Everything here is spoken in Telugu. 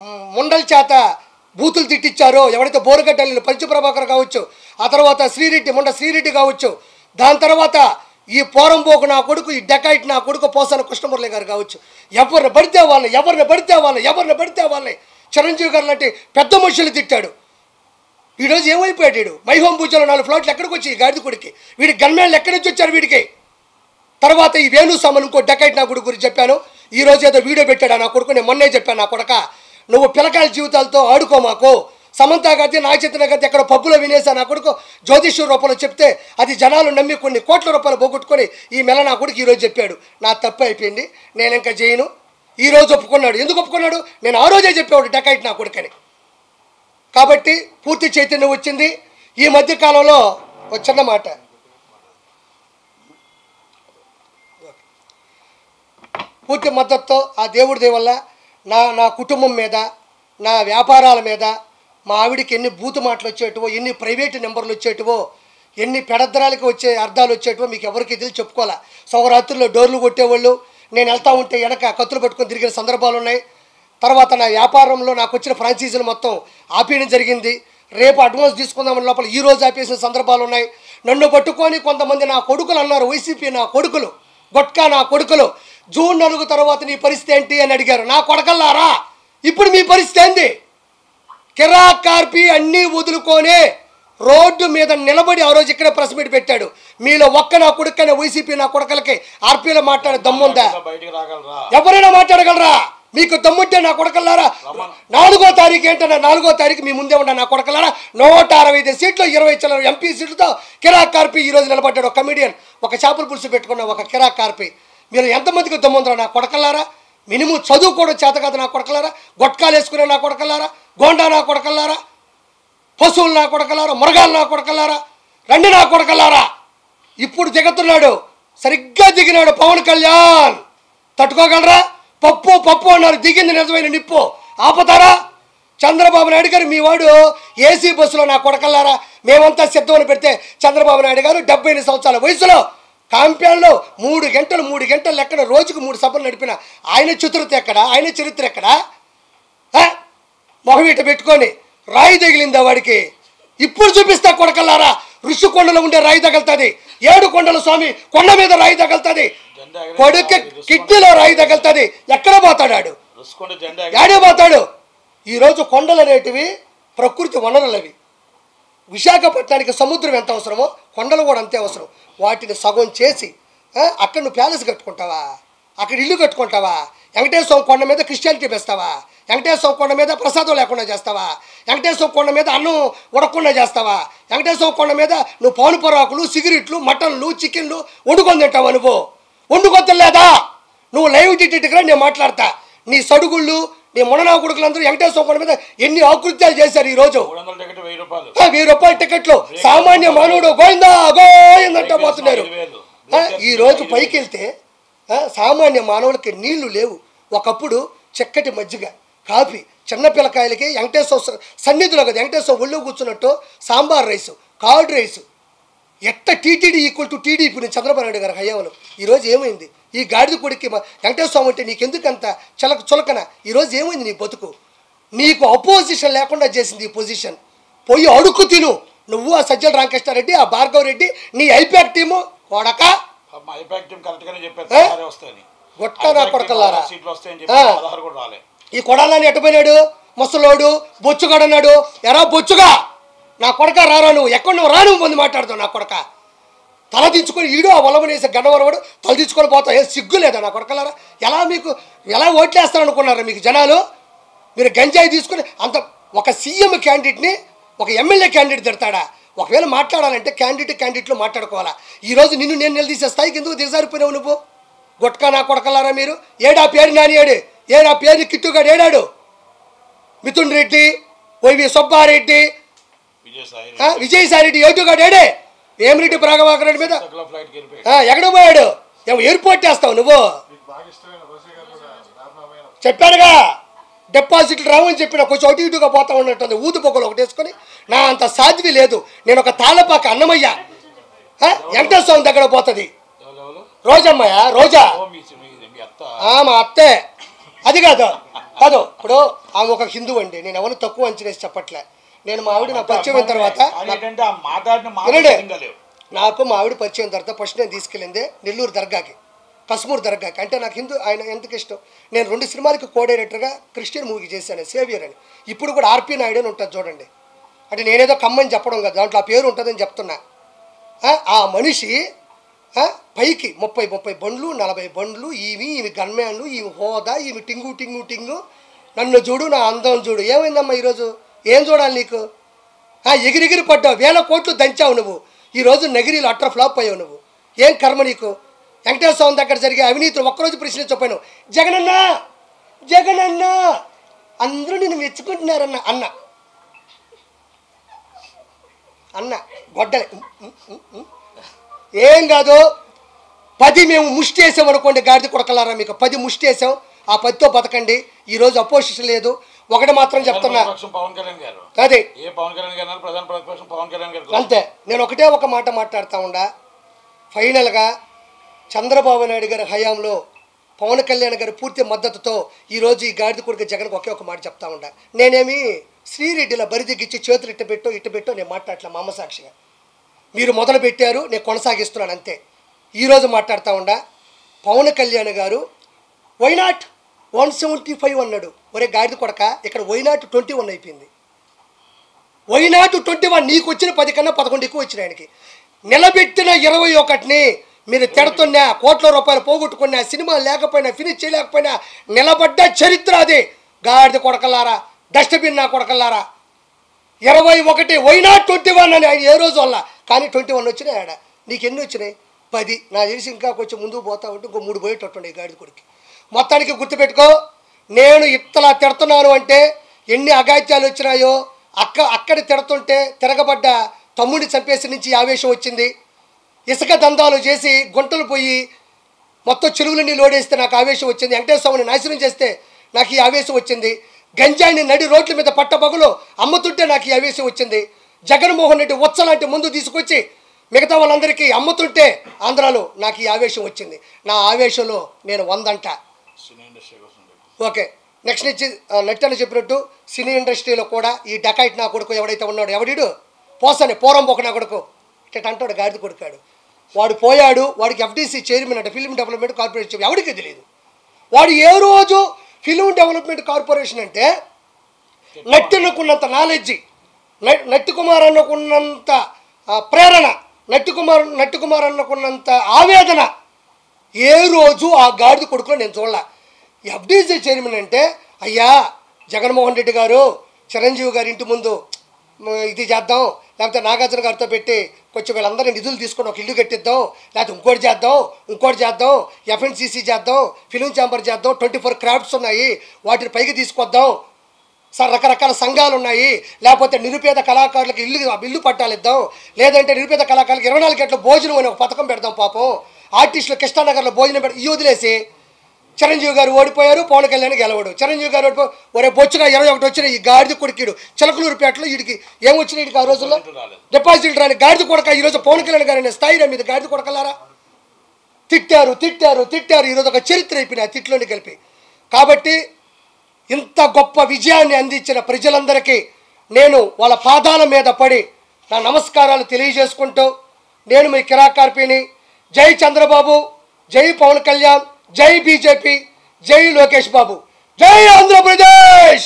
ముండల చేత బూతులు తిట్టించారో ఎవరైతే బోరుగడ్డలు పంచప్రభాకర్ కావచ్చు, ఆ తర్వాత ముండ శ్రీరెడ్డి కావచ్చు, దాని తర్వాత ఈ పోరంబోకు నా కొడుకు, ఈ డెకాయిట్ నా కొడుకు పోసాన కృష్ణమురళి గారు కావచ్చు, ఎవరిని పడితే వాళ్ళని చిరంజీవి గారు లాంటి పెద్ద మనుషులు తిట్టాడు. ఈరోజు ఏమైపోయాడు వీడు? మైహోం పూజలో 4 ఫ్లాట్లు ఎక్కడికి వచ్చి ఈ గాడిద కొడుకి? వీడి గన్మేళ్ళు ఎక్కడి నుంచి వచ్చారు వీడికి? తర్వాత ఈ వేణు సామన్ ఇంకో డెకాయిట్ నా కొడుకు గురించి చెప్పాను. ఈరోజు ఏదో వీడియో పెట్టాడు నా కొడుకు. నేను మొన్నే చెప్పాను, నా కొడక నువ్వు పిల్లకాయల జీవితాలతో ఆడుకో మాకు. సమంతా గారి నాగచైతన్య గారి ఎక్కడ పబ్బులో వినేసా నా కొడుకు జ్యోతిష్యూర్ రూపంలో చెప్తే అది జనాలు నమ్మి కొన్ని కోట్ల రూపాయలు పోగొట్టుకొని ఈ మెల నా కొడుకు ఈరోజు చెప్పాడు. నా తప్పు అయిపోయింది, నేను ఇంకా చేయను. ఈరోజు ఒప్పుకున్నాడు. ఎందుకు ఒప్పుకున్నాడు? నేను ఆ రోజే చెప్పేవాడు డెకాయిట్ నా కొడుకని. కాబట్టి పూర్తి చైతన్యం వచ్చింది. ఈ మధ్యకాలంలో ఒక చిన్న మాట, పూర్తి మద్దతుతో ఆ దేవుడి దేవల్ల నా కుటుంబం మీద, నా వ్యాపారాల మీద, మా ఆవిడికి ఎన్ని బూతు మాటలు వచ్చేటివో, ఎన్ని ప్రైవేటు నెంబర్లు వచ్చేటివో, ఎన్ని పెడద్దరాలకి వచ్చే అర్థాలు వచ్చేటివో మీకు ఎవరికి తెలిసి చెప్పుకోవాలా. సౌరాత్రుల్లో డోర్లు కొట్టేవాళ్ళు, నేను వెళ్తా ఉంటే వెనక కత్తులు పట్టుకొని తిరిగిన సందర్భాలు ఉన్నాయి. తర్వాత నా వ్యాపారంలో నాకు వచ్చిన ఫ్రాంచైజీలు మొత్తం ఆపేయడం జరిగింది. రేపు అడ్వాన్స్ తీసుకుందామని లోపల ఈరోజు ఆపేసిన సందర్భాలు ఉన్నాయి. నన్ను పట్టుకొని కొంతమంది నా కొడుకులు అన్నారు, వైసీపీ నా కొడుకులు, గొట్కా నా కొడుకులు, జూన్ 4 తర్వాత నీ పరిస్థితి ఏంటి అని అడిగారు. నా కొడకల్లారా, ఇప్పుడు మీ పరిస్థితి ఏంది? కిరాక్ కార్పి అన్నీ వదులుకొనే రోడ్డు మీద నిలబడి ఆ రోజు ఇక్కడే ప్రెస్ మీట్ పెట్టాడు. మీలో ఒక్క నా కొడుకనే వైసీపీ నా కొడకలకి ఆర్పీలో మాట్లాడే దమ్ముందా? ఎవరైనా మాట్లాడగలరా? మీకు దమ్ముంటే నా కొడకల్లారా 4వ తారీఖు ఏంటన్నా, 4వ తారీఖు మీ ముందే ఉన్నా నా కొడకల్లారా. 165 సీట్లు 20 చిల్లర ఎంపీ సీట్లతో కిరాక్ కార్పి ఈరోజు నిలబడ్డాడు. ఒక కమిడియన్, ఒక చేపల పులుసు పెట్టుకున్న ఒక కిరాక్ కార్పి. మీరు ఎంతమందికి దమ్ముందరా నా కొడకల్లారా? మినిమం చదువు కూడా చేత కాదు నా కొడకల్లారా. గొట్కాలు వేసుకునే నా కొడకల్లారా, గోండా నా కొడకల్లారా, పశువులు నా కొడకల్లారా, మృగాలు నా కొడకల్లారా, రండి నా కొడకల్లారా. ఇప్పుడు దిగుతున్నాడు, సరిగ్గా దిగినాడు పవన్ కళ్యాణ్. తట్టుకోగలరా? పప్పు అన్నారు, దిగింది నిజమైన నిప్పు. ఆపుతారా? చంద్రబాబు నాయుడు గారు మీ వాడు ఏసీ బస్సులో నా కొడకల్లారా మేమంతా సిద్ధమని పెడితే చంద్రబాబు నాయుడు గారు 78 సంవత్సరాల వయసులో కాంప్యాన్లో 3 గంటలు లెక్కన రోజుకు 3 సభలు నడిపిన ఆయన చతురత ఎక్కడ? ఆయన చరిత్ర ఎక్కడ? మొహమీట పెట్టుకొని రాయి తగిలిందా వాడికి? ఇప్పుడు చూపిస్తా కొడకల్లారా. ఋషికొండలో ఉండే రాయి తగులుతుంది, 7 కొండల స్వామి కొండ మీద రాయి తగులుతుంది, కొడుకు కిడ్నీలో రాయి తగులుతుంది. ఎక్కడ పోతాడు? యాడే పోతాడు? ఈరోజు కొండలు అనేటివి ప్రకృతి వనరులు. అవి విశాఖపట్నానికి సముద్రం ఎంత అవసరమో కొండలు కూడా అంతే అవసరం. వాటిని సగం చేసి అక్కడ నువ్వు ప్యాలెస్ కట్టుకుంటావా? అక్కడ ఇల్లు కట్టుకుంటావా? వెంకటేశ్వర కొండ మీద క్రిస్టియానిటీ పెస్తావా? వెంకటేశ్వర కొండ మీద ప్రసాదం లేకుండా చేస్తావా? వెంకటేశ్వర కొండ మీద అన్నం ఉడకుండా చేస్తావా? వెంకటేశ్వర కొండ మీద నువ్వు పౌను పొరాకులు, సిగరెట్లు, మటన్లు, చికెన్లు వండుకొని తింటావా? నువ్వు వండుకొత్తలేదా? నువ్వు లైవ్ టికెట్గా నేను మాట్లాడతా. నీ సడుగుళ్ళు, నీ మొననా కొడుకులందరూ వెంకటేశ్వర కొండ మీద ఎన్ని ఆకృత్యాలు చేశారు. ఈరోజు 1000 రూపాయల టికెట్లు సామాన్య మానవుడు గోయిందంటే పోతున్నారు. ఈరోజు పైకి వెళ్తే సామాన్య మానవులకి నీళ్లు లేవు. ఒకప్పుడు చక్కటి మజ్జిగ, కాఫీ, చిన్న పిల్లకాయలకి వెంకటేశ్వర సన్నిధిలో కదా వెంకటేశ్వర ఒళ్ళు కూర్చున్నట్టు సాంబార్ రైసు, కార్డ్ రైసు. ఎట్ట టీటీడీ ఈక్వల్ టు టీడీపీ నుంచి చంద్రబాబు నాయుడు గారి హయాంలో. ఈరోజు ఏమైంది? ఈ గాడిద కొడుక్కి వెంకటేశ్వర స్వామి అంటే నీకెందుకంత చులకన? ఈరోజు ఏమైంది నీ బతుకు? నీకు అపోజిషన్ లేకుండా చేసింది ఈ పొజిషన్. పోయి అడుక్కు తిను. నువ్వు ఆ సజ్జల రామకృష్ణారెడ్డి, ఆ భార్గవ్ రెడ్డి, నీ ఐపాక్ టీము కొడక గొట్టా నా కొడకల్లారా. ఈ కొడాలని ఎట్టపోయినాడు? ముసలోడు బొచ్చుగాడన్నాడు. ఎరా బొచ్చుగా నా కొడక రారా, నువ్వు ఎక్కడ నువ్వు రాను మంది మాట్లాడుతావు నా కొడక. తల దించుకొని ఈడు ఆ వలవనేసి గన్నవరవాడు తల దించుకొని పోతావు. ఏ సిగ్గు లేదా నా కొడకలారా? ఎలా ఓట్లేస్తారనుకున్నారా మీకు జనాలు? మీరు గంజాయి తీసుకుని అంత ఒక సీఎం క్యాండిడేట్ని ఒక ఎమ్మెల్యే క్యాండిడేట్ తిడతాడా? ఒకవేళ మాట్లాడాలంటే క్యాండిడేట్లు మాట్లాడుకోవాలా. ఈరోజు నిన్ను నేను నిలదీసే స్థాయికి ఎందుకు దిగజారిపోయినావు నువ్వు? గొట్కా నా కొడకలారా మీరు. ఏడా పేరు నానియాడు, ఏడా పేరు కిట్టుగాడు ఏడాడు? మిథున్ రెడ్డి, వైవి సుబ్బారెడ్డి, విజయసాయి రెడ్డి ఏటుగాడు ఏడే? వేమిరెడ్డి ప్రభాకర్ రెడ్డి మీద ఎక్కడ పోయాడు? ఎయిర్పోర్ట్ వేస్తావు నువ్వు. చెప్పానుగా డిపాజిట్లు రావని చెప్పిన కొంచెం అటు ఇటుగా పోతా ఉన్నట్టుంది. ఊదు పొగలు ఒకటి వేసుకొని నా అంత సాధ్వి లేదు. నేను ఒక తాళపాక అన్నమయ్య వెంకటేశ్వర స్వామి దగ్గర పోతుంది. రోజమ్మయ్య, రోజా మా అత్తే. అది కాదు కాదు. ఇప్పుడు ఆమె ఒక హిందూ అండి, నేను ఎవరు తక్కువ అంచనేసి చెప్పట్లే. నేను మా ఆవిడ నా పరిచయం అయిన తర్వాత నాకు మా ఆవిడ పరిచయం తర్వాత ఫస్ట్ నేను తీసుకెళ్ళిందే నెల్లూరు దర్గాకి, కస్మూర్ దర్గాకి. అంటే నాకు హిందూ ఆయన ఎందుకు ఇష్టం, నేను 2 సినిమాలకి కో డైరెక్టర్గా క్రిస్టియన్ మూవీ చేశాను, సేవియర్ అని. ఇప్పుడు కూడా ఆర్పి నాయుడు అని ఉంటుంది చూడండి. అంటే నేనేదో కమ్మని చెప్పడం కదా, దాంట్లో ఆ పేరు ఉంటుందని చెప్తున్నా. ఆ మనిషి పైకి 30 బండ్లు 40 బండ్లు, ఈమె గన్మ్యాన్లు, ఈమె హోదా, ఈమె టింగు నన్ను చూడు, నా అందం చూడు. ఏమైందమ్మా ఈరోజు, ఏం చూడాలి నీకు? ఎగిరిగిరి పడ్డావు, 1000 కోట్లు దంచావు నువ్వు. ఈరోజు నగిరీలు అట్ర ఫ్లాప్ అయ్యావు నువ్వు. ఏం కర్మ నీకు? వెంకటేశ్వర స్వామి దగ్గర జరిగే అవినీతులు ఒక్కరోజు ప్రశ్నించకపోయాను. జగనన్న అందరూ నిన్ను మెచ్చుకుంటున్నారన్న అన్న గొడ్డలే ఏం కాదు. 10 మేము ముష్టి వేసాం అనుకోండి, గాడిద కొడకలారా, మీకు 10 ముష్టి వేసాం, ఆ 10తో బతకండి. ఈరోజు అపోజిషన్ లేదు. ఒకటి మాత్రం చెప్తున్నా, అదే అంతే. నేను ఒకటే ఒక మాట మాట్లాడుతూ ఉండా. ఫైనల్గా చంద్రబాబు నాయుడు గారి హయాంలో పవన్ కళ్యాణ్ గారి పూర్తి మద్దతుతో ఈరోజు ఈ గాడిద కొడుకు జగన్కి ఒకే ఒక మాట చెప్తా ఉండా. నేనేమి శ్రీరెడ్డిలా బరిదిగిచ్చి చేతులు ఇట్టు పెట్టో నేను మాట్లాడలే. మా అమ్మ సాక్షిగా మీరు మొదలు పెట్టారు, నేను కొనసాగిస్తున్నాను అంతే. ఈరోజు మాట్లాడుతూ ఉండా. పవన్ కళ్యాణ్ గారు వైనాట్ 175 అన్నాడు. ఒరే గాడిద కొడక, ఇక్కడ వైనాట్ 21 అయిపోయింది. వైనాట్ 21, నీకు వచ్చిన 10 కన్నా 11 ఎక్కువ వచ్చిన ఆయనకి. నిలబెట్టిన 21ని మీరు తిడుతున్నా, కోట్ల రూపాయలు పోగొట్టుకున్నా, సినిమా లేకపోయినా, ఫినిష్ చేయలేకపోయినా నిలబడ్డ చరిత్ర అదే. గాడిద కొడకల్లారా, డస్ట్బిన్ నా కొడకల్లారా. 21 వైనాట్ 21 అని ఆయన ఏ రోజు వల్ల, కానీ 21 వచ్చినాయి ఆడ. నీకు ఎన్ని వచ్చినాయి? 10. నా తెలిసి ఇంకా కొంచెం ముందుకు పోతా ఉంటే ఇంకో 3 పోయేటట్టుండే గాడిద కొడుకు. మొత్తానికి గుర్తుపెట్టుకో, నేను ఇట్లా తిడుతున్నాను అంటే ఎన్ని అగాత్యాలు వచ్చినాయో. అక్కడ తిడుతుంటే తిరగబడ్డ తమ్ముడిని చంపేసి నుంచి ఆవేశం వచ్చింది. ఇసుక దందాలు చేసి గుంటలు పోయి మొత్తం చెరువులన్నీ లోడేస్తే నాకు ఆవేశం వచ్చింది. వెంకటేశ్వర స్వామిని నాశనం చేస్తే నాకు ఈ ఆవేశం వచ్చింది. గంజాయిని నడి రోడ్ల మీద పట్టపగలు అమ్ముతుంటే నాకు ఈ ఆవేశం వచ్చింది. జగన్మోహన్ రెడ్డి ఉచ్చలాంటి ముందు తీసుకొచ్చి మిగతా వాళ్ళందరికీ అమ్ముతుంటే ఆంధ్రాలో నాకు ఈ ఆవేశం వచ్చింది. నా ఆవేశంలో నేను 100 అంట. ఓకే, నెక్స్ట్ నుంచి నట్టని చెప్పినట్టు సినీ ఇండస్ట్రీలో కూడా ఈ డకాయిట్ నా కొడుకు ఎవడైతే ఉన్నాడు, ఎవడీడు పోసని పోరంబోక నా కొడుకు ఇట్ట అంటాడు, గాడిద కొడుకాడు. వాడు పోయాడు, వాడికి ఎఫ్డీసీ చైర్మన్ అంటే ఫిల్మ్ డెవలప్మెంట్ కార్పొరేషన్, ఎవడికి తెలియదు. వాడు ఏ రోజు ఫిల్మ్ డెవలప్మెంట్ కార్పొరేషన్ అంటే నట్టినకున్నంత నాలెడ్జి, నట్టి కుమార్ అన్నకున్నంత ప్రేరణ, నట్టి కుమార్ అన్నకున్నంత ఆవేదన ఏ రోజు ఆ గాడిద కొడుకులో నేను చూడలే. ఎఫ్డీసీ చైర్మన్ అంటే, అయ్యా జగన్మోహన్ రెడ్డి గారు చిరంజీవి గారి ఇంటి ముందు ఇది చేద్దాం, లేకపోతే నాగార్జున గారితో పెట్టి కొంచెం వీళ్ళందరినీ నిధులు తీసుకొని ఒక ఇల్లు కట్టిద్దాం, లేకపోతే ఇంకోటి చేద్దాం, ఎఫ్ఎన్సీసీ చేద్దాం, ఫిలిం ఛాంబర్ చేద్దాం, 24 క్రాఫ్ట్స్ ఉన్నాయి, వాటిని పైకి తీసుకొద్దాం, రకరకాల సంఘాలు ఉన్నాయి, లేకపోతే నిరుపేద కళాకారులకు ఇల్లు పట్టాలిద్దాం, లేదంటే నిరుపేద కళాకారులకు 24 గంటల భోజనం అని ఒక పథకం పెడదాం. పాపం ఆర్టిస్టులు కృష్ణానగర్లో భోజనం పెడతాం. ఈ వదిలేసి చిరంజీవి గారు ఓడిపోయారు, పవన్ కళ్యాణ్ గెలవడు. చిరంజీవి గారు ఓడిపోయి ఒరే బొచ్చుగా 21 వచ్చిన ఈ గాడిద కొడుకుడు చిలకలూరుపేటలో వీడికి ఏమొచ్చినాయి? వీడికి ఆ రోజుల్లో డిపాజిట్ రాని గాడిద కొడక ఈరోజు పవన్ కళ్యాణ్ గారు అనే స్థాయి మీద గాడిద కొడకలారా. తిట్టారు. ఈరోజు ఒక చరిత్ర అయిపోయినాయి ఆ తిట్లోని కలిపి. కాబట్టి ఇంత గొప్ప విజయాన్ని అందించిన ప్రజలందరికీ నేను వాళ్ళ పాదాల మీద పడి నా నమస్కారాలు తెలియజేసుకుంటూ, నేను మీ కిరాకార్పిని. జై చంద్రబాబు, జై పవన్ కళ్యాణ్, జై బీజేపీ, జై లోకేష్ బాబు, జై ఆంధ్రప్రదేశ్.